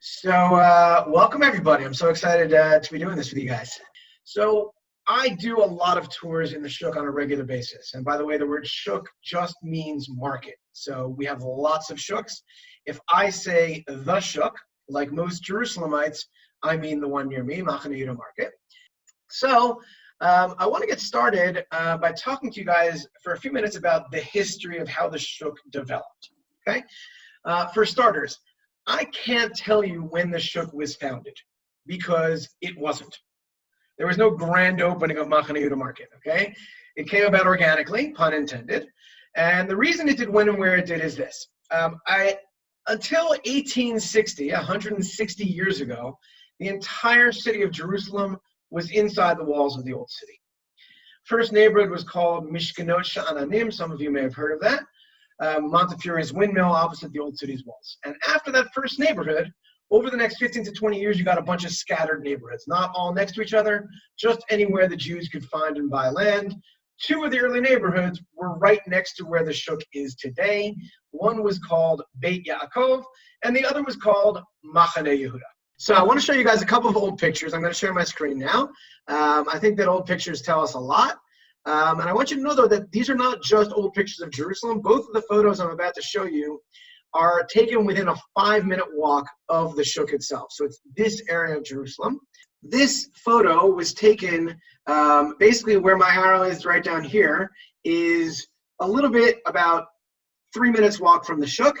Welcome everybody. I'm so excited to be doing this with you guys. So I do a lot of tours in the Shuk on a regular basis. And by the way, the word Shuk just means market. So we have lots of Shuks. If I say the Shuk, like most Jerusalemites, I mean the one near me, Machane Market. So I want to get started by talking to you guys for a few minutes about the history of how the Shuk developed. Okay. For starters, I can't tell you when the Shuk was founded because it wasn't. There was no grand opening of Machane Market, okay? It came about organically, pun intended. And the reason it did when and where it did is this. Until 1860, 160 years ago, the entire city of Jerusalem was inside the walls of the old city. First neighborhood was called Mishkanot Sha'ananim. Some of you may have heard of that. Montefiore's windmill opposite the old city's walls. And after that first neighborhood, over the next 15 to 20 years, you got a bunch of scattered neighborhoods, not all next to each other, just anywhere the Jews could find and buy land. Two of the early neighborhoods were right next to where the Shuk is today. One was called Beit Yaakov, and the other was called Machane Yehuda. So I want to show you guys a couple of old pictures. I'm going to share my screen now. I think that old pictures tell us a lot. And I want you to know, though, that these are not just old pictures of Jerusalem. Both of the photos I'm about to show you are taken within a 5-minute walk of the Shuk itself. So it's this area of Jerusalem. This photo was taken basically where my arrow is right down here is a little bit about 3 minutes walk from the Shuk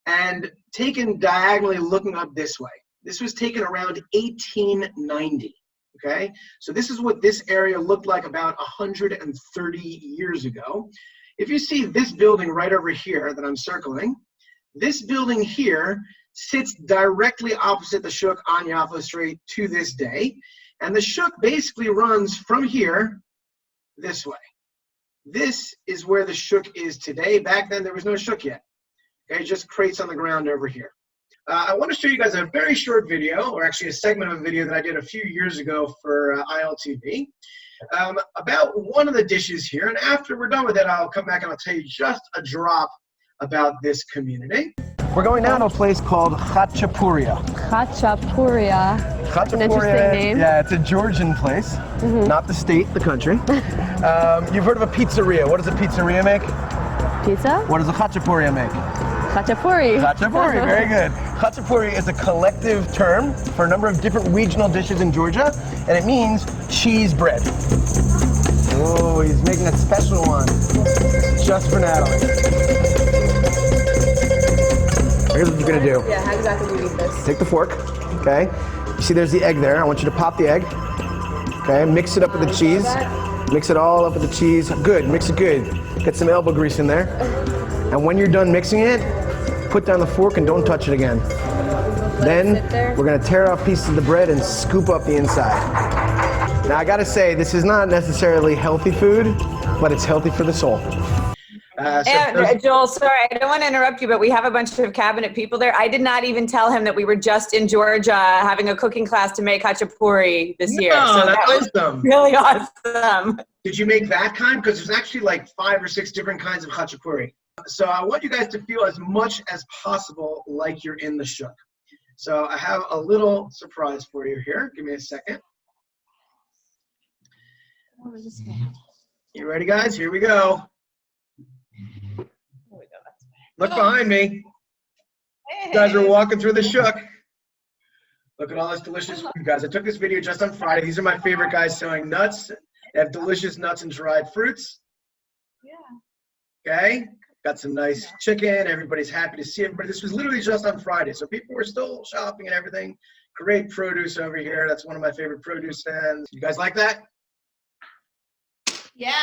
and taken diagonally looking up this way. This was taken around 1890. Okay, so this is what this area looked like about 130 years ago. If you see this building right over here that I'm circling, this building here sits directly opposite the Shuk on Yafo Street to this day. And the Shuk basically runs from here this way. This is where the Shuk is today. Back then, there was no Shuk yet. Okay, just crates on the ground over here. I want to show you guys a very short video, or actually a segment of a video that I did a few years ago for ILTV, about one of the dishes here. And after we're done with it, I'll come back and I'll tell you just a drop about this community. We're going now to a place called Chachapuria. Chachapuria. An interesting name. Yeah, it's a Georgian place, not the state, the country. You've heard of a pizzeria. What does a pizzeria make? Pizza? What does a Chachapuria make? Khachapuri. Khachapuri, very good. Khachapuri is a collective term for a number of different regional dishes in Georgia, and it means cheese bread. Oh, he's making a special one just for Natalie. Here's what you're gonna do. Yeah, how exactly do you eat this? Take the fork, okay? You see there's the egg there. I want you to pop the egg, okay? Mix it up with the cheese. Mix it all up with the cheese. Good, mix it good. Get some elbow grease in there. And when you're done mixing it, put down the fork and don't touch it again. Then we're gonna tear off pieces of the bread and scoop up the inside. Now I gotta say, this is not necessarily healthy food, but it's healthy for the soul. Joel, sorry, I don't want to interrupt you, but we have a bunch of cabinet people there. I did not even tell him that we were just in Georgia having a cooking class to make khachapuri this year. So that was awesome. Really awesome. Did you make that kind? Because there's actually like 5 or 6 different kinds of khachapuri. So I want you guys to feel as much as possible like you're in the Shuk. So I have a little surprise for you here. Give me a second. You ready, guys? Here we go. Look behind me. You guys are walking through the Shuk. Look at all this delicious food, guys. I took this video just on Friday. These are my favorite guys selling nuts. They have delicious nuts and dried fruits. Yeah. Okay. Got some nice chicken. Everybody's happy to see everybody. This was literally just on Friday, so people were still shopping and everything. Great produce over here. That's one of my favorite produce stands. You guys like that? Yeah.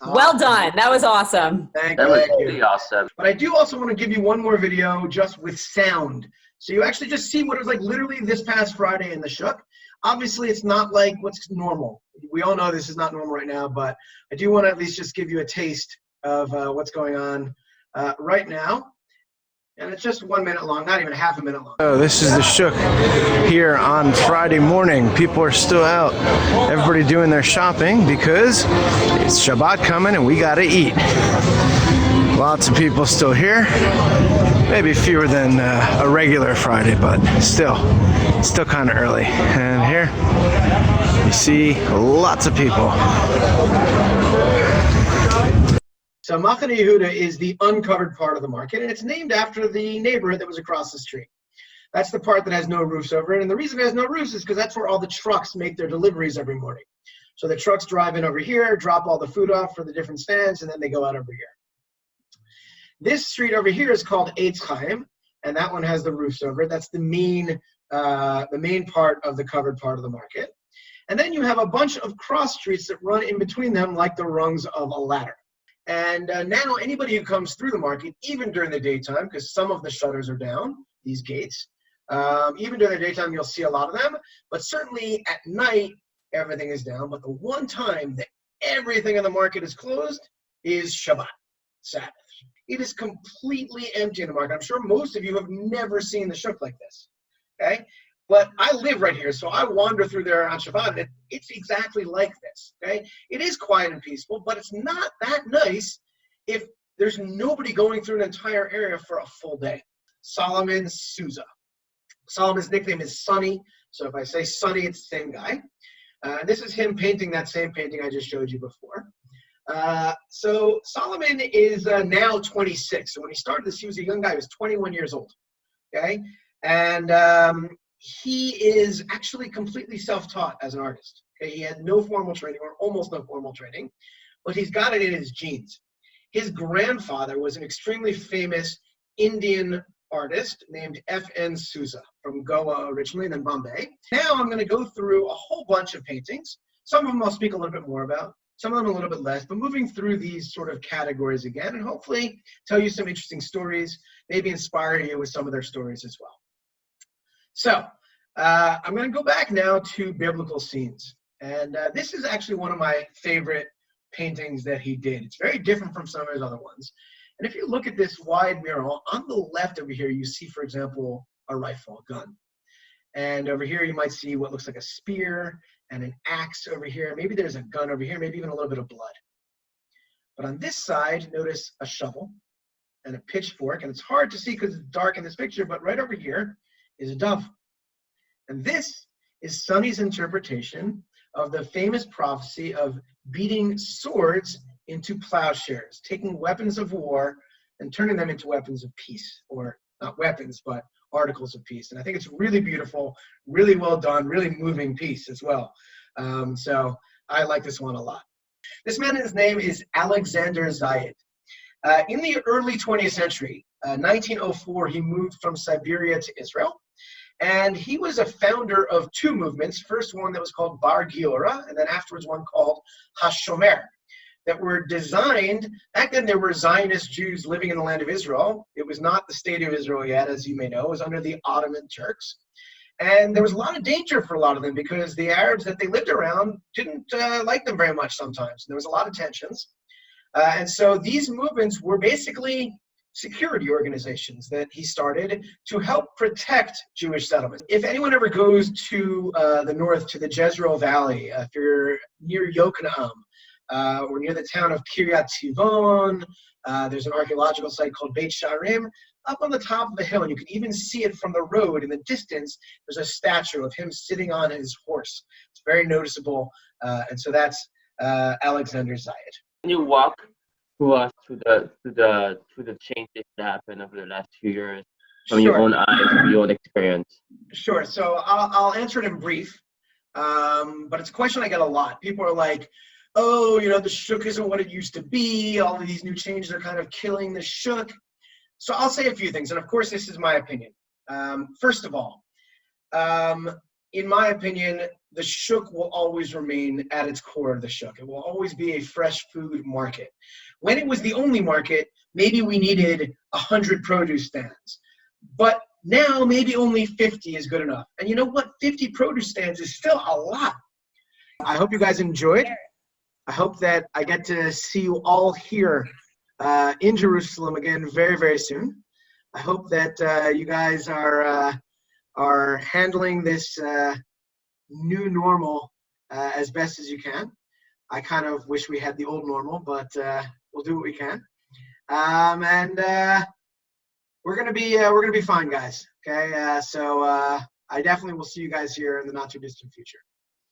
Well done. That was awesome. Thank you. That was pretty awesome. But I do also want to give you one more video just with sound. So you actually just see what it was like literally this past Friday in the Shuk. Obviously, it's not like what's normal. We all know this is not normal right now, but I do want to at least just give you a taste of what's going on right now. And it's just 1 minute long, not even half a minute long. Oh, this is the Shuk here on Friday morning. People are still out. Everybody doing their shopping because it's Shabbat coming and we gotta eat. Lots of people still here. maybe fewer than a regular Friday, but still kind of early. And here you see lots of people. So Machane Yehuda is the uncovered part of the market, and it's named after the neighborhood that was across the street. That's the part that has no roofs over it, and the reason it has no roofs is because that's where all the trucks make their deliveries every morning. So the trucks drive in over here, drop all the food off for the different stands, and then they go out over here. This street over here is called Eitz Chaim, and that one has the roofs over it. That's the main part of the covered part of the market. And then you have a bunch of cross streets that run in between them like the rungs of a ladder. And now anybody who comes through the market, even during the daytime, because some of the shutters are down, these gates, even during the daytime you'll see a lot of them, but certainly at night everything is down. But the one time that everything in the market is closed is Shabbat, Sabbath. It is completely empty in the market. I'm sure most of you have never seen the Shuk like this, okay? But I live right here, so I wander through there on Shabbat, and it's exactly like this, okay? It is quiet and peaceful, but it's not that nice if there's nobody going through an entire area for a full day. Solomon Souza. Solomon's nickname is Sonny, so if I say Sonny, it's the same guy. This is him painting that same painting I just showed you before. So Solomon is now 26. So when he started this, he was a young guy. He was 21 years old, okay? And he is actually completely self-taught as an artist. Okay? He had no formal training, or almost no formal training, but he's got it in his genes. His grandfather was an extremely famous Indian artist named F.N. Souza from Goa originally, and then Bombay. Now I'm going to go through a whole bunch of paintings. Some of them I'll speak a little bit more about, some of them a little bit less, but moving through these sort of categories again, and hopefully tell you some interesting stories, maybe inspire you with some of their stories as well. So I'm going to go back now to biblical scenes. And this is actually one of my favorite paintings that he did. It's very different from some of his other ones. And if you look at this wide mural, on the left over here, you see, for example, a rifle, a gun. And over here, you might see what looks like a spear and an axe over here. Maybe there's a gun over here, maybe even a little bit of blood. But on this side, notice a shovel and a pitchfork. And it's hard to see because it's dark in this picture, but right over here is a dove. And this is Sonny's interpretation of the famous prophecy of beating swords into plowshares, taking weapons of war and turning them into weapons of peace, or not weapons, but articles of peace. And I think it's really beautiful, really well done, really moving piece as well. So I like this one a lot. This man's name is Alexander Zayed. In the early 20th century, 1904, he moved from Siberia to Israel. And he was a founder of two movements. First one that was called Bar Giora, and then afterwards one called Hashomer, that were designed, back then there were Zionist Jews living in the land of Israel. It was not the state of Israel yet, as you may know. It was under the Ottoman Turks. And there was a lot of danger for a lot of them because the Arabs that they lived around didn't like them very much sometimes. There was a lot of tensions. And so these movements were basically security organizations that he started to help protect Jewish settlements. If anyone ever goes to the north, to the Jezreel Valley, if you're near Yokneam, or near the town of Kiryat Tivon, there's an archaeological site called Beit Sharim, up on the top of the hill, and you can even see it from the road. In the distance, there's a statue of him sitting on his horse. It's very noticeable, and so that's Alexander Zayed. Can you walk through us through the changes that happened over the last few years from your own eyes, from your own experience? Sure. So I'll answer it in brief, but it's a question I get a lot. People are like, oh, you know, the Shuk isn't what it used to be. All of these new changes are kind of killing the Shuk. So I'll say a few things, and of course this is my opinion. First of all, in my opinion, the Shuk will always remain at its core of the Shuk. It will always be a fresh food market. When it was the only market, maybe we needed 100 produce stands. But now maybe only 50 is good enough. And you know what? 50 produce stands is still a lot. I hope you guys enjoyed. I hope that I get to see you all here in Jerusalem again very, very soon. I hope that you guys are handling this new normal as best as you can. I kind of wish we had the old normal, but we'll do what we can. And we're gonna be fine, guys. Okay, so I definitely will see you guys here in the not too distant future.